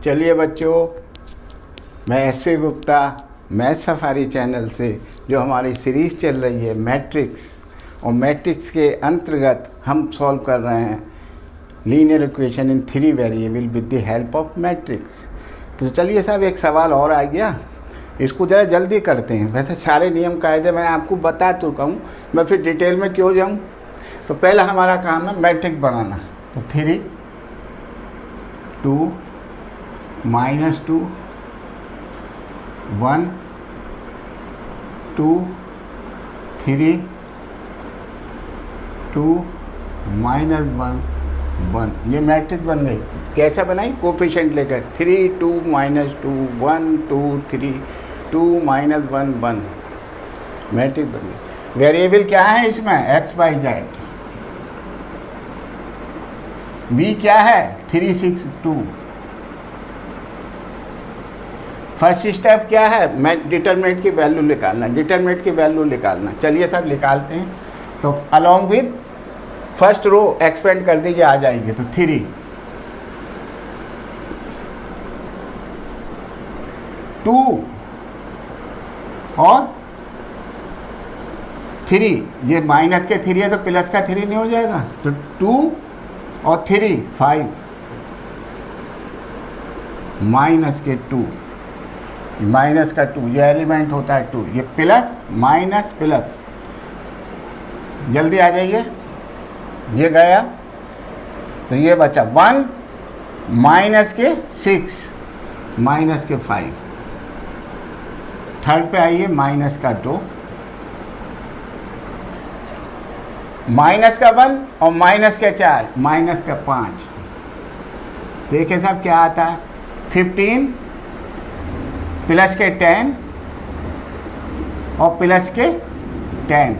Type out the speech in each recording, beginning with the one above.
चलिए बच्चों, मैं SC. Gupta math safari channel से जो हमारी सीरीज़ चल रही है मैट्रिक्स, और मैट्रिक्स के अंतर्गत हम सॉल्व कर रहे हैं linear equation in 3 variable with the help of matrix. तो चलिए साहब, एक सवाल और आ गया, इसको ज़रा जल्दी करते हैं। वैसे सारे नियम कायदे मैं आपको बता चुका हूँ, मैं फिर डिटेल में क्यों जाऊँ। तो पहला हमारा काम है मैट्रिक्स बनाना। तो 3 2 -2 1 2 3 2 -1 1, ये मैट्रिक्स बन गई। कैसा बनाई? कोफिशिएंट लेकर 3 2 -2 1 2 3 2 -1 1, मैट्रिक्स बन गई। वेरिएबल क्या है इसमें? x y z। b क्या है? 3 6 2। फर्स्ट स्टेप क्या है? मैं डिटरमिनेंट की वैल्यू निकालना, डिटरमिनेंट की वैल्यू निकालना। चलिए सब निकालते हैं। तो along with first row expand कर दीजिए, आ जाएगी। तो 3 2 और 3, ये माइनस के 3 है तो प्लस का 3 नहीं हो जाएगा। तो 2 और 3 5, माइनस के 2, माइनस का 2, ये एलिमेंट होता है 2, ये प्लस माइनस प्लस, जल्दी आ जाइए। ये गया तो ये बचा 1 माइनस के 6 माइनस के 5। थर्ड पे आइए, माइनस का 2, माइनस का 1 और माइनस के 4 माइनस का 5। देखिए साहब क्या आता है? 15 प्लस के 10 और प्लस के 10,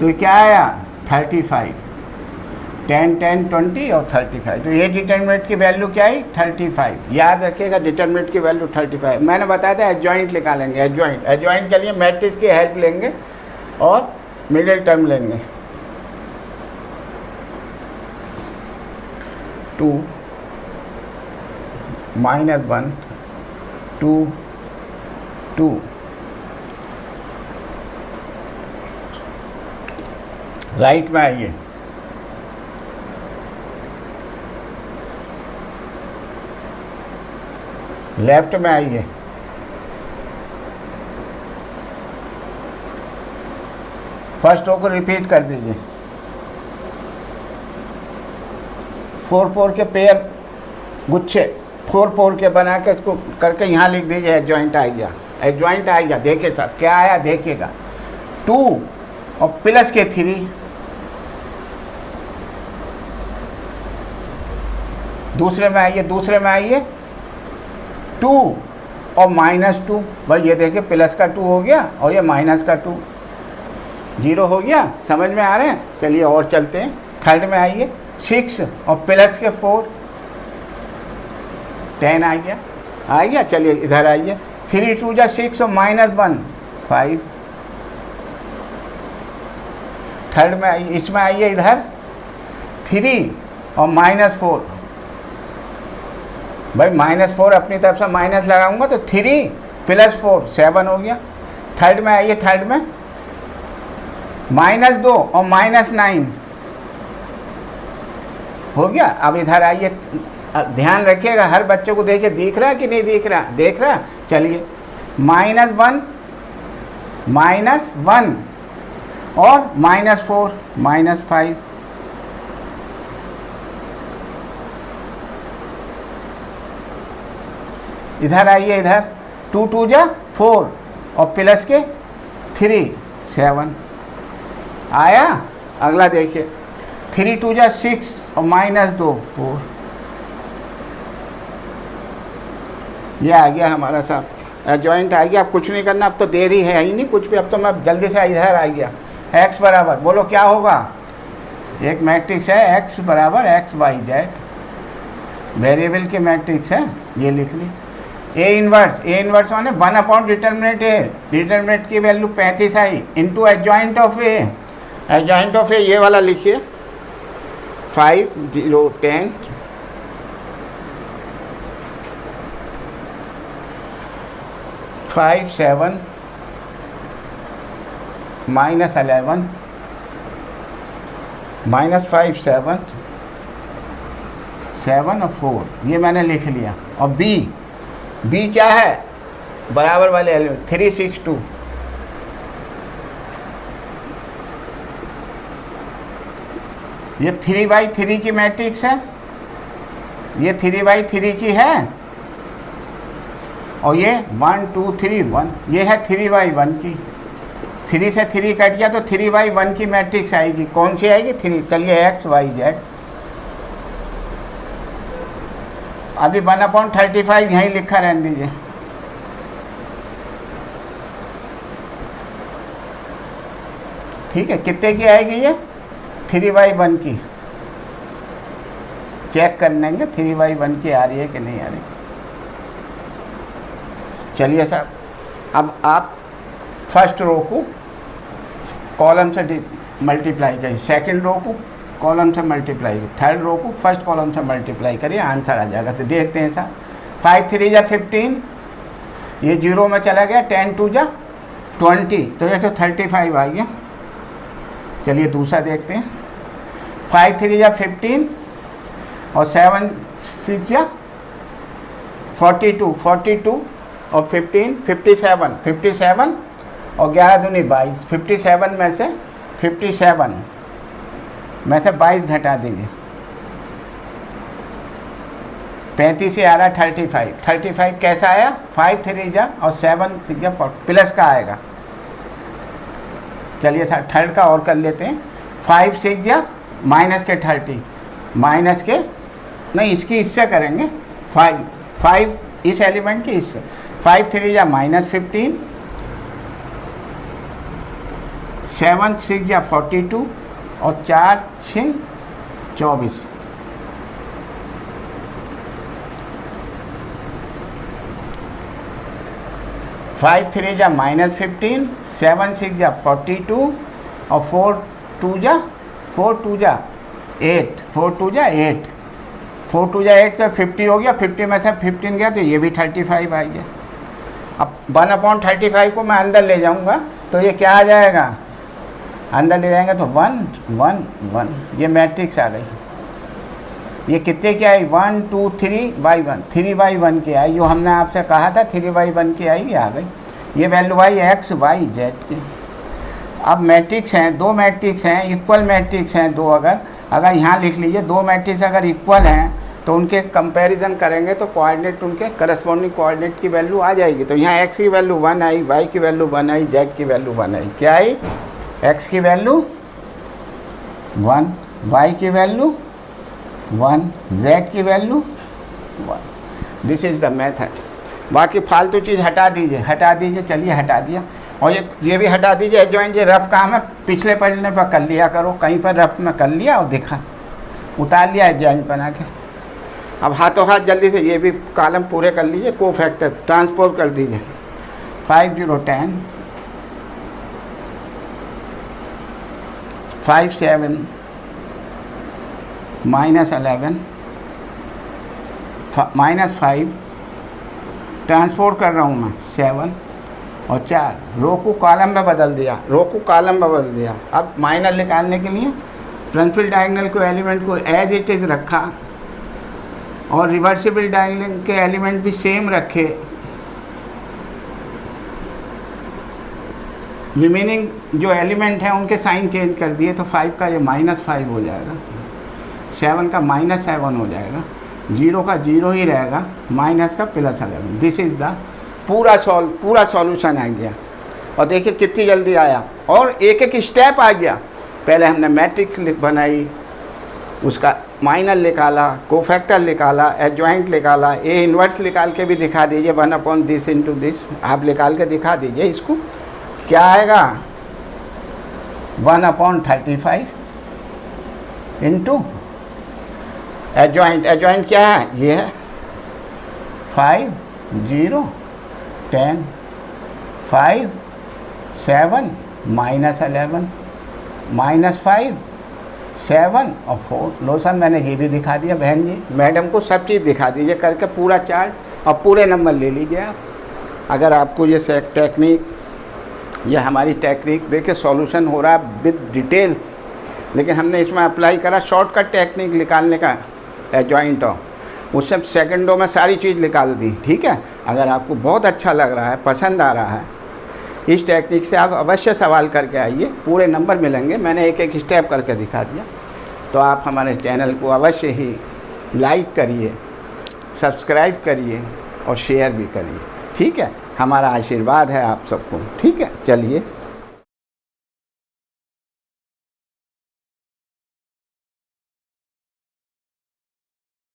तो क्या आया? 35। 10 10 20 और 35। तो ये डिटरमिनेंट की वैल्यू क्या आई? 35। याद रखिएगा, डिटरमिनेंट की वैल्यू 35। मैंने बताया था एडजॉइंट निकालेंगे। एडजॉइंट के लिए मैट्रिक्स की हेल्प लेंगे और मिडिल टर्म लेंगे। 2 -1 2 2, राइट में आइए। लेफ्ट में आइए। फर्स्ट रो को रिपीट कर दीजिए। 4 4 के पेयर गुच्छे 4 4 के बना के इसको करके यहाँ लिख दीजिए। एडजॉइंट आ गया, एडजॉइंट आ गया। देखिए साहब क्या आया, देखिएगा 2 और प्लस के 3, दूसरे में आइए, दूसरे में आइए 2 और -2। भाई ये देखिए प्लस का 2 हो गया और ये माइनस का 2, 0 हो गया। समझ में आ रहे हैं? चलिए और चलते हैं। थर्ड में आइए, 6 और प्लस के 4 10 आ गया, आ गया। चलिए इधर आइए, 3 2 जा 6 और -1 5। थर्ड में आइए, इसमें आइए इधर 3 और -4। भाई -4 अपनी तरफ से माइनस लगाऊंगा तो 3 + 4 7 हो गया। थर्ड में आइए, थर्ड में -2 और -9 हो गया। अब इधर आइए, ध्यान रखिएगा, हर बच्चे को देखिए दिख रहा है कि नहीं दिख रहा? देख रहा। चलिए -1 -1 और -4 -5। इधर आइए, इधर 2 2 जा 4 और प्लस के 3 7 आया। अगला देखिए, 3 2 जा 6 और -2 4। ये आ गया हमारा साहब, एडजॉइंट आ गया। अब कुछ नहीं करना, अब तो देरी है ही नहीं कुछ भी। अब तो मैं जल्दी से इधर आ गया। x बराबर, बोलो क्या होगा? एक मैट्रिक्स है x बराबर x y z, वेरिएबल के मैट्रिक्स है, ये लिख ली। ए इनवर्स माने 1 डिटरमिनेंट ए, डिटरमिनेंट की value 35 I into adjoint of A. Adjoint of A ये वाला लिखिए, 5 0 10 5 7 माइनस 11 -5 7 7 और 4, ये मैंने लिख लिया। और बी क्या है, बराबर वाले एलिमेंट 3 6 2। ये 3/3 की मैट्रिक्स है, ये 3/3 की है, और ये 1 2 3 1, ये है 3/1 की। 3 से 3 कट गया तो 3/1 की मैट्रिक्स आएगी। कौन सी आएगी, 3। चलिए x y z, अभी 1/35 यहीं लिखा रहने दीजिए। ठीक है, कितने की आएगी ये, 3/1 की। चेक कर लेंगे 3/1 की आ रही है कि नहीं आ रही। चलिए साहब, अब आप फर्स्ट रो को कॉलम से मल्टीप्लाई करिए, सेकंड रो को कॉलम से मल्टीप्लाई करिए, थर्ड रो को फर्स्ट कॉलम से मल्टीप्लाई करिए, आंसर आ जाएगा। तो देखते हैं साहब, 5 3 जा 15, ये 0 में चला गया, 10 2 जा 20, तो ये तो 35 आ गया। चलिए दूसरा देखते हैं, 5 3 जा 15 और 7 6 जा 42 42 और 15 57 और 11 दूनी 22, 57 में से 22 घटा दीजिए, 35 से आ रहा 35 कैसा आया, 5 3 जा और 7 6 जा 40 प्लस का आएगा। चलिए सर थर्ड का और कर लेते हैं, 5 6 जा माइनस के 30, माइनस के नहीं, इसकी इससे करेंगे, 5 इस एलिमेंट की इससे, 5 3 जा -15, 7 6 जा 42 और 4 6 24। फाइव 3 जा -15, 7 6 जा 42 और 4 2 जा 8, 4 2 जा 8 तो 50 हो गया, 50 में से 15 गया तो ये भी 35 आ गया। अब 1/35 को मैं अंदर ले जाऊंगा तो ये क्या आ जाएगा, अंदर ले जाएंगे तो 1 1 1, ये मैट्रिक्स आ गई। ये कितने की आई, 1 2 3/1, 3/1 की आई, जो हमने आपसे कहा था 3/1 की आएगी, आ गई। ये वैल्यू आई x y z की। अब मैट्रिक्स हैं, दो मैट्रिक्स हैं, इक्वल मैट्रिक्स हैं दो, अगर यहाँ लिख लीजिए, दो मैट्रिक्स अगर इक्वल हैं तो उनके कंपैरिजन करेंगे तो कोऑर्डिनेट, उनके करस्पॉन्डिंग कोऑर्डिनेट की वैल्यू आ जाएगी। तो यहाँ x की वैल्यू 1 आई, y की वैल्यू 1 आई, z की वैल्यू 1 आई। क्या आई, x की वैल्यू 1, y की वैल्यू 1, z की value 1। This is the method. बाकी फालतू चीज़ हटा दीजिए, चलिए हटा दिया। और ये भी हटा दीजिए, एडजॉइंट, ये रफ काम है, पिछले पढ़ने पर कर लिया करो, कहीं पर रफ में कर लिया और देखा, उतार लिया एडजॉइंट बना के। अब हाथों हाथ जल्दी से ये भी कॉलम पूरे कर लीजिए, को फैक्टर ट्रांसपोज कर दीजिए। 5 0 10, 5 7 -11 -5, ट्रांसपोर्ट कर रहा हूँ मैं 7 और 4, रो को कॉलम में बदल दिया, अब माइनर निकालने के लिए प्रिंसिपल डायगोनल को एलिमेंट को एज इट इज़ रखा और रिवर्सिबल डायगोनल के एलिमेंट भी सेम रखे। रिमेनिंग जो एलिमेंट हैं उनके साइन चेंज कर दिए, तो 5 का ये -5 हो जाएगा, 7 का -7 हो जाएगा, 0 का 0 ही रहेगा, माइनस का +11। दिस इज़ द पूरा सॉल्यूशन आ गया। और देखिए कितनी जल्दी आया, और एक एक स्टेप आ गया। पहले हमने मैट्रिक्स बनाई, उसका माइनर निकाला, कोफैक्टर निकाला, एडजॉइंट निकाला, ए इन्वर्स निकाल के भी दिखा दीजिए, 1/this इंटू दिस आप निकाल के दिखा दीजिए। इसको क्या आएगा, 1/35 इंटू एडजॉइंट क्या है, ये है 5 0 10 5 7 -11 -5 7 और 4। लो सर मैंने ये भी दिखा दिया, बहन जी मैडम को सब चीज़ दिखा दीजिए करके, पूरा चार्ट, और पूरे नंबर ले लीजिए आप। अगर आपको ये टेक्निक, ये हमारी टेक्निक देखिए सॉल्यूशन हो रहा है विद डिटेल्स, लेकिन हमने इसमें अप्लाई करा शॉर्टकट टेक्निक निकालने का एडजॉइंट ऑफ, उससे सेकंडों में सारी चीज़ निकाल दी। ठीक है, अगर आपको बहुत अच्छा लग रहा है, पसंद आ रहा है इस टेक्निक से, आप अवश्य सवाल करके आइए, पूरे नंबर मिलेंगे। मैंने एक एक स्टेप करके दिखा दिया। तो आप हमारे चैनल को अवश्य ही लाइक करिए, सब्सक्राइब करिए और शेयर भी करिए। ठीक है, हमारा आशीर्वाद है आप सबको। ठीक है, चलिए।